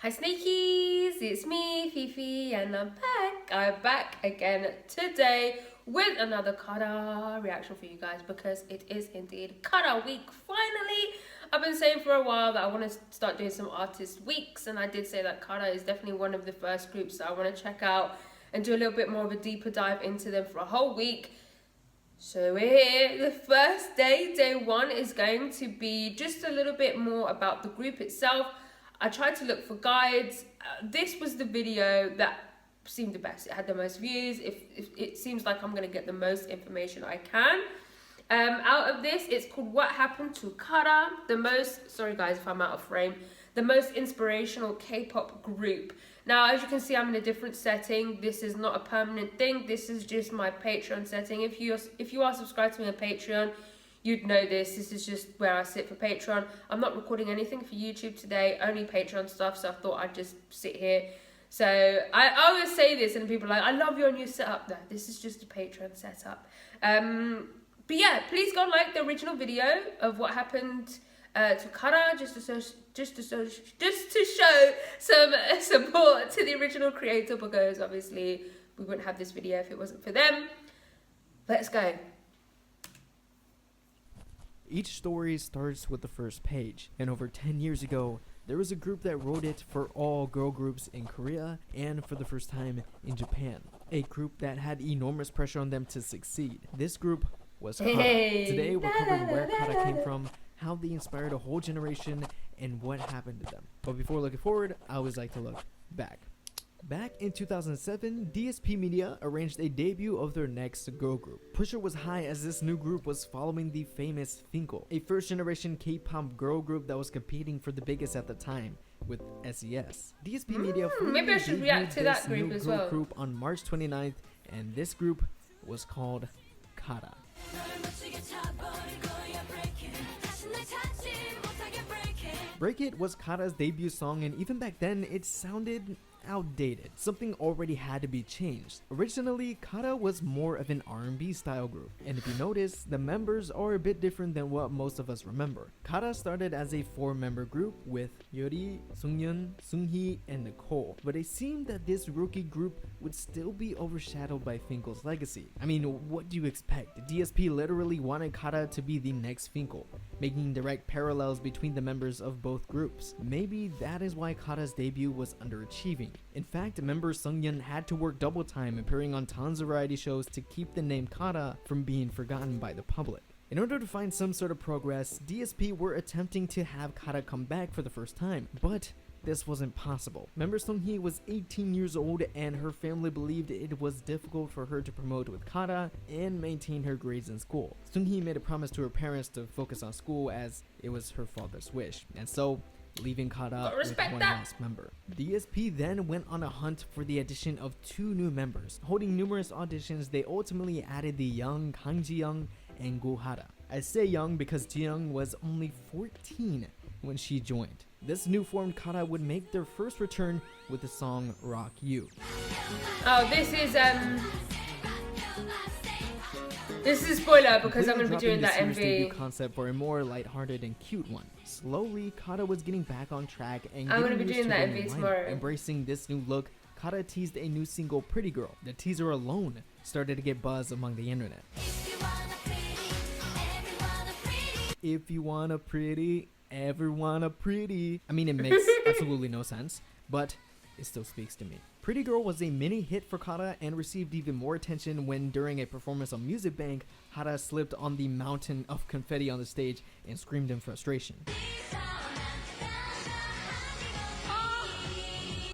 Hi Sneakies, it's me, Fifi, and I'm back. I'm back again today with another Kara reaction for you guys because it is indeed Kara week. Finally, I've been saying for a while that I want to start doing some artist weeks, and I did say that Kara is definitely one of the first groups that I want to check out and do a little bit more of a deeper dive into them for a whole week. So we're here. The first day, day one, is going to be just a little bit more about the group itself. I tried to look for guides. This was the video that seemed the best. It had the most views. It seems like I'm going to get the most information I can. Out of this, it's called What Happened to Kara, sorry guys if I'm out of frame, the most inspirational K-pop group. Now, as you can see, I'm in a different setting. This is not a permanent thing. This is just my Patreon setting. If you are subscribed to me on Patreon, you'd know this. This is just where I sit for Patreon. I'm not recording anything for YouTube today, only Patreon stuff, so I thought I'd just sit here. So I always say this and people are like, I love your new setup. No, this is just a Patreon setup. But yeah, please go like the original video of what happened to Kara, just to show some support to the original creator, because obviously we wouldn't have this video if it wasn't for them. Let's go. Each story starts with the first page, and over 10 years ago, there was a group that wrote it for all girl groups in Korea and for the first time in Japan. A group that had enormous pressure on them to succeed. This group was Kara. Today we're covering where Kara came from, how they inspired a whole generation, and what happened to them. But before looking forward, I always like to look back. Back in 2007, DSP Media arranged a debut of their next girl group. Pressure was high as this new group was following the famous Finkel, a first-generation K-pop girl group that was competing for the biggest at the time with SES. DSP Media maybe I should react to that group as well. Group on March 29th, and this group was called Kara. Break It was Kara's debut song, and even back then it sounded outdated. Something already had to be changed. Originally, Kara was more of an R&B style group, and if you notice, the members are a bit different than what most of us remember. Kara started as a 4-member group with Yuri, Sungyeon, Sunghee, and Nicole, but it seemed that this rookie group would still be overshadowed by Finkel's legacy. I mean, what do you expect? DSP literally wanted Kara to be the next Finkel, making direct parallels between the members of both groups. Maybe that is why Kara's debut was underachieving. In fact, member Sungyeon had to work double time, appearing on tons of variety shows to keep the name Kara from being forgotten by the public. In order to find some sort of progress, DSP were attempting to have Kara come back for the first time, but this wasn't possible. Member Sunghee was 18 years old, and her family believed it was difficult for her to promote with Kara and maintain her grades in school. Sunghee made a promise to her parents to focus on school as it was her father's wish, and so leaving Kara with one last member. DSP then went on a hunt for the addition of 2 new members. Holding numerous auditions, they ultimately added the young Kang Ji-young and Go Hara. I say young because Ji-young was only 14 when she joined. This new formed Kara would make their first return with the song Rock You. Oh, this is spoiler because I'm going to be doing that MV concept for a more lighthearted and cute one. Slowly, Kara was getting back on track and I'm going to be doing that MV tomorrow. Embracing this new look, Kara teased a new single, Pretty Girl. The teaser alone started to get buzz among the internet. If you want a pretty, everyone a pretty. I mean, it makes absolutely no sense, but it still speaks to me. Pretty Girl was a mini hit for Kara and received even more attention when, during a performance on Music Bank, Kara slipped on the mountain of confetti on the stage and screamed in frustration.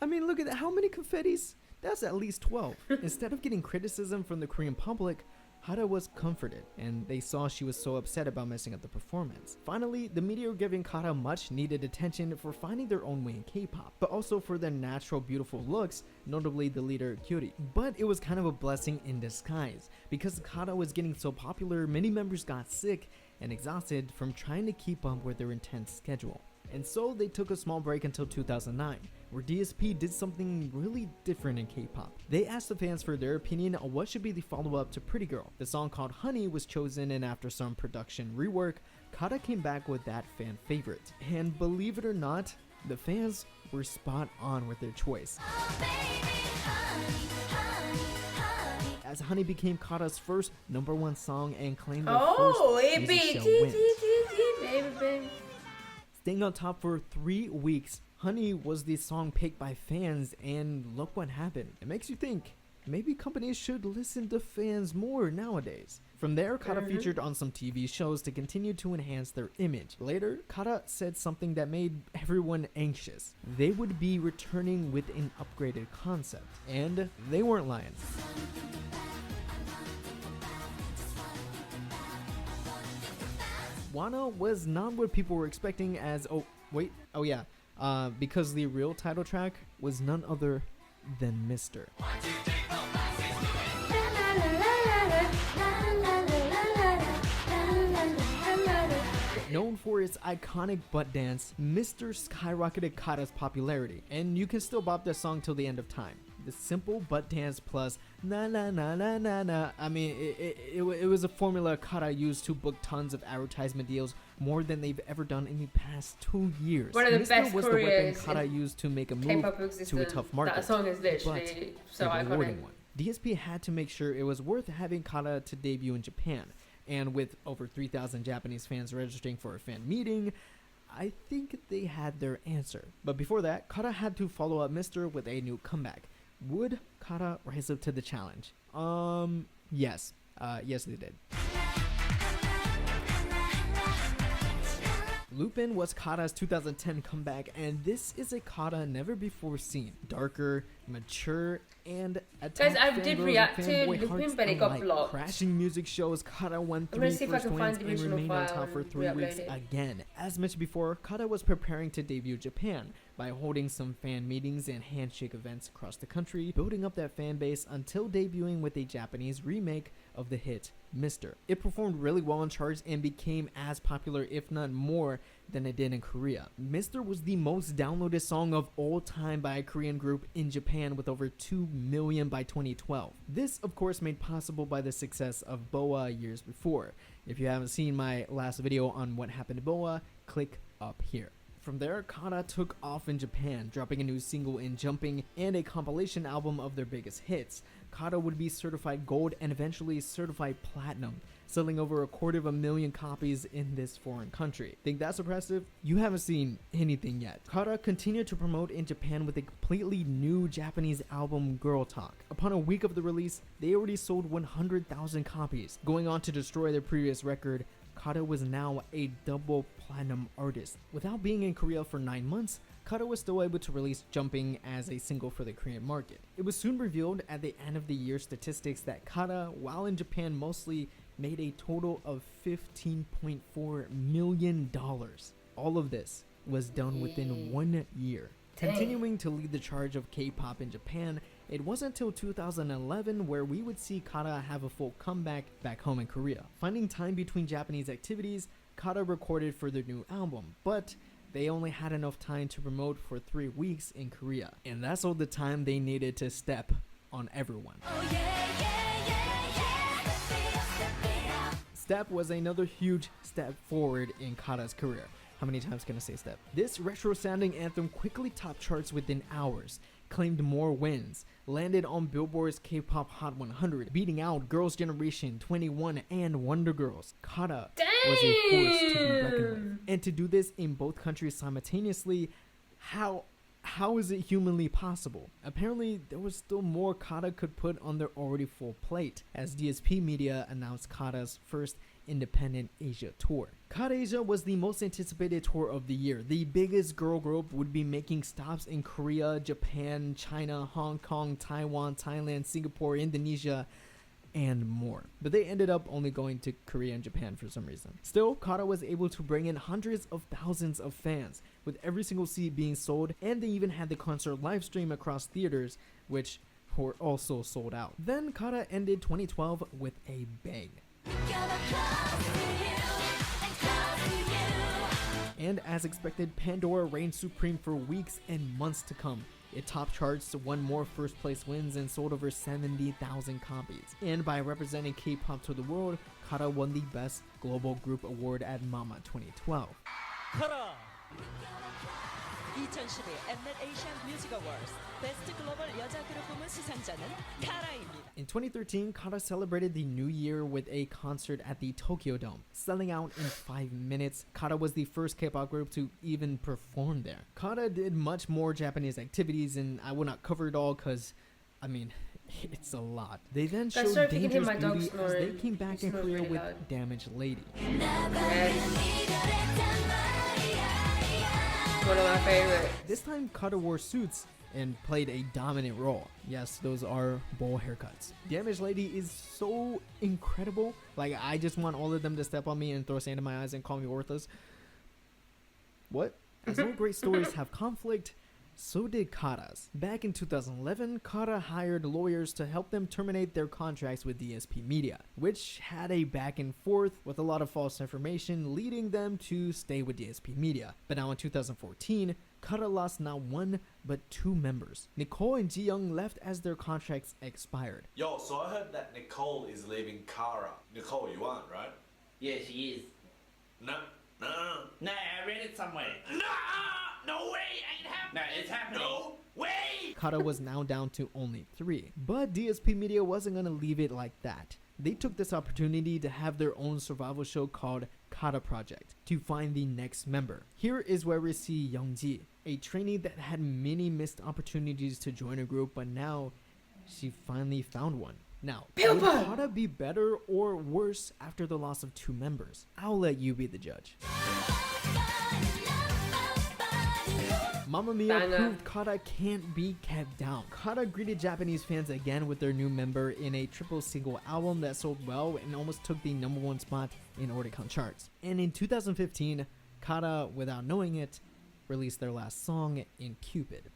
I mean, look at that. How many confettis? That's at least 12. Instead of getting criticism from the Korean public, Kara was comforted, and they saw she was so upset about messing up the performance. Finally, the media were giving Kara much needed attention for finding their own way in K-pop, but also for their natural beautiful looks, notably the leader Kyuri. But it was kind of a blessing in disguise, because Kara was getting so popular, many members got sick and exhausted from trying to keep up with their intense schedule. And so they took a small break until 2009, where DSP did something really different in K-pop. They asked the fans for their opinion on what should be the follow-up to Pretty Girl. The song called Honey was chosen, and after some production rework, Kara came back with that fan favorite. And believe it or not, The fans were spot on with their choice, as Honey became Kara's first #1 song and claimed their first music show win. Baby. Staying on top for 3 weeks, Honey was the song picked by fans, and look what happened. It makes you think, maybe companies should listen to fans more nowadays. From there, Kara featured on some TV shows to continue to enhance their image. Later, Kara said something that made everyone anxious. They would be returning with an upgraded concept, and they weren't lying. Wanna was not what people were expecting, as because the real title track was none other than Mr. Known for its iconic butt dance, Mr. skyrocketed Kara's popularity, and you can still bop this song till the end of time. The simple butt dance plus na na na na na na. I mean, it was a formula Kara used to book tons of advertisement deals, more than they've ever done in the past 2 years. One of the best was the weapon careers Kara used to make a move K-pop existence. to a tough market. That song is literally so a rewarding iconic. one. DSP had to make sure it was worth having Kara to debut in Japan, and with over 3,000 Japanese fans registering for a fan meeting, I think they had their answer. But before that, Kara had to follow up Mr. with a new comeback. Would Kara rise up to the challenge? Yes. Yes, they did. Lupin was Kara's 2010 comeback, and this is a Kara never before seen. Darker, mature, and guys, I did react to Lupin, but it got blocked. Crashing music shows, Kara won 3 first wins and remained on top for 3 weeks again. As mentioned before, Kara was preparing to debut Japan by holding some fan meetings and handshake events across the country, building up that fan base until debuting with a Japanese remake of the hit Mr. It performed really well in charts and became as popular, if not more, than it did in Korea. Mr. was the most downloaded song of all time by a Korean group in Japan, with over 2 million by 2012. This, of course, made possible by the success of BoA years before. If you haven't seen my last video on what happened to BoA, click up here. From there, Kara took off in Japan, dropping a new single in Jumping and a compilation album of their biggest hits. Kara would be certified gold and eventually certified platinum, selling over 250,000 copies in this foreign country. Think that's impressive? You haven't seen anything yet. Kara continued to promote in Japan with a completely new Japanese album, Girl Talk. Upon a week of the release, they already sold 100,000 copies. Going on to destroy their previous record, Kara was now a double platinum artist. Without being in Korea for 9 months, Kara was still able to release Jumping as a single for the Korean market. It was soon revealed at the end of the year statistics that Kara, while in Japan mostly, made a total of $15.4 million. All of this was done within 1 year. Continuing to lead the charge of K-pop in Japan, it wasn't until 2011 where we would see Kara have a full comeback back home in Korea. Finding time between Japanese activities, Kara recorded for their new album, but they only had enough time to promote for 3 weeks in Korea. And that's all the time they needed to step on everyone. Step was another huge step forward in Kara's career. How many times can I say step? This retro-sounding anthem quickly topped charts within hours, claimed more wins, landed on Billboard's K-pop Hot 100, beating out Girls' Generation, 21, and Wonder Girls. Kara was a force to be reckoned with. And to do this in both countries simultaneously, how is it humanly possible? Apparently, there was still more Kara could put on their already full plate, as DSP Media announced Kara's first independent Asia tour. Kara Asia was the most anticipated tour of the year. The biggest girl group would be making stops in Korea, Japan, China, Hong Kong, Taiwan, Thailand, Singapore, Indonesia, and more. But they ended up only going to Korea and Japan for some reason. Still, Kara was able to bring in hundreds of thousands of fans, with every single seat being sold, and they even had the concert live stream across theaters, which were also sold out. Then Kara ended 2012 with a bang. And as expected, Pandora reigned supreme for weeks and months to come. It topped charts, won more first place wins, and sold over 70,000 copies. And by representing K-pop to the world, Kara won the Best Global Group Award at MAMA 2012. Kara 2011 Mnet Asian Music Awards 베스트 글로벌 여자 그룹 부문 수상자는 카라입니다. In 2013, Kara celebrated the new year with a concert at the Tokyo Dome. Selling out in 5 minutes, Kara was the first K-pop group to even perform there. Kara did much more Japanese activities, and I will not cover it all because, I mean, it's a lot. They then showed Dangerous Beauty as they came back in Korea with Damaged Lady. One of my favorites. This time, Kara wore suits and played a dominant role. Yes, those are bowl haircuts. Damaged Lady is so incredible. Like, I just want all of them to step on me and throw sand in my eyes and call me worthless. What? As all great stories have conflict, so did Kara's. Back in 2011, Kara hired lawyers to help them terminate their contracts with DSP Media, which had a back and forth with a lot of false information leading them to stay with DSP Media. But now in 2014, Kara lost not one but 2 members. Nicole and Ji-young left as their contracts expired. Yo, so I heard that Nicole is leaving Kara. Nicole, you aren't, right? Yeah, she is. No. Nah, I read it somewhere. No way, ain't happening. No, it's happening. No way. Kara was now down to only 3. But DSP Media wasn't gonna leave it like that. They took this opportunity to have their own survival show called Kara Project to find the next member. Here is where we see Youngji, a trainee that had many missed opportunities to join a group, but now she finally found one. Now, would Kara be better or worse after the loss of 2 members? I'll let you be the judge. Mamma Mia proved Kara can't be kept down. Kara greeted Japanese fans again with their new member in a triple single album that sold well and almost took the #1 spot in Oricon charts. And in 2015, Kara, without knowing it, released their last song in Cupid.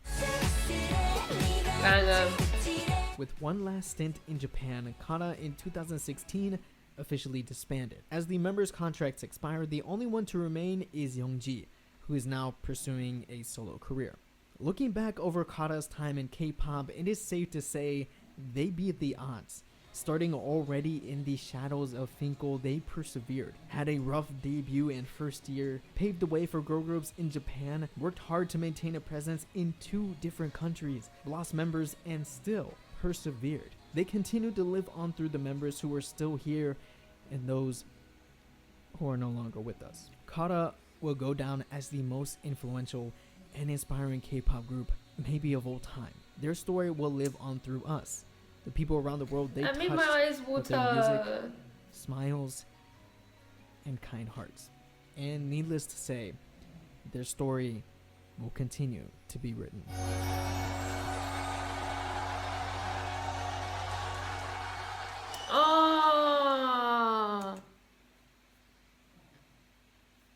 With one last stint in Japan, Kara in 2016 officially disbanded. As the members' contracts expired, the only one to remain is Youngji, who is now pursuing a solo career. Looking back over Kara's time in K-pop, it is safe to say they beat the odds. Starting already in the shadows of Finkel, they persevered, had a rough debut and first year, paved the way for girl groups in Japan, worked hard to maintain a presence in 2 different countries, lost members, and still persevered. They continued to live on through the members who are still here and those who are no longer with us. Kara will go down as the most influential and inspiring K-pop group maybe of all time. Their story will live on through us, the people around the world they touched my eyes with their music, smiles, and kind hearts. And needless to say, their story will continue to be written.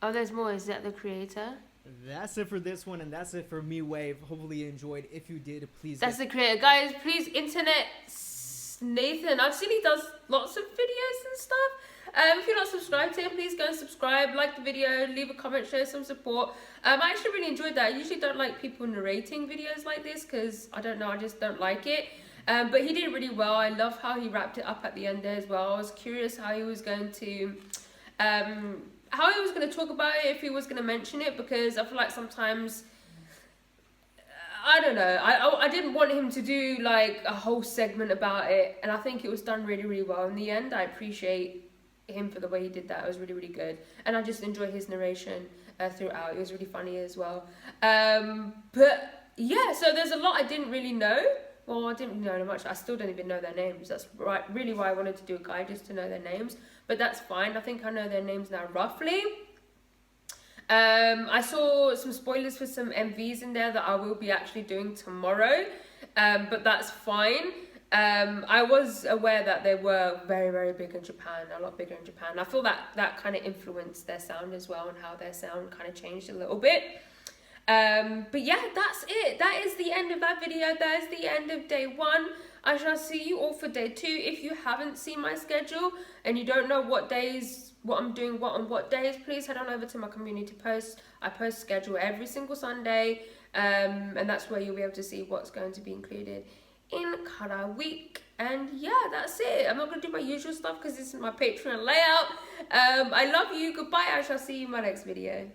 Oh, there's more. Is that the creator? That's it for this one, and that's it for me, Wave. Hopefully you enjoyed. If you did, please. That's the creator, guys. Please, InternetsNathan. I've seen he does lots of videos and stuff. If you're not subscribed to him, please go and subscribe, like the video, leave a comment, show some support. I actually really enjoyed that. I usually don't like people narrating videos like this because I don't know, I just don't like it. But he did really well. I love how he wrapped it up at the end there as well. I was curious how he was going to talk about it, if he was going to mention it, because I feel like sometimes, I don't know, I didn't want him to do like a whole segment about it, and I think it was done really, really well in the end. I appreciate him for the way he did that. It was really, really good, and I just enjoy his narration throughout. It was really funny as well. But yeah, so there's a lot I didn't really know. Well, I didn't know much. I still don't even know their names. That's really why I wanted to do a guide, just to know their names. But that's fine. I think I know their names now roughly. I saw some spoilers for some MVs in there that I will be actually doing tomorrow. But that's fine. I was aware that they were very, very big in Japan, a lot bigger in Japan. I feel that kind of influenced their sound as well, and how their sound kind of changed a little bit. But yeah, that's it. That is the end of that video. That is the end of day 1. I shall see you all for day 2. If you haven't seen my schedule and you don't know what I'm doing on what days, please head on over to my community post. I post schedule every single Sunday, and that's where you'll be able to see what's going to be included in Kara week. And yeah, that's it. I'm not going to do my usual stuff because this is my Patreon layout. I love you. Goodbye. I shall see you in my next video.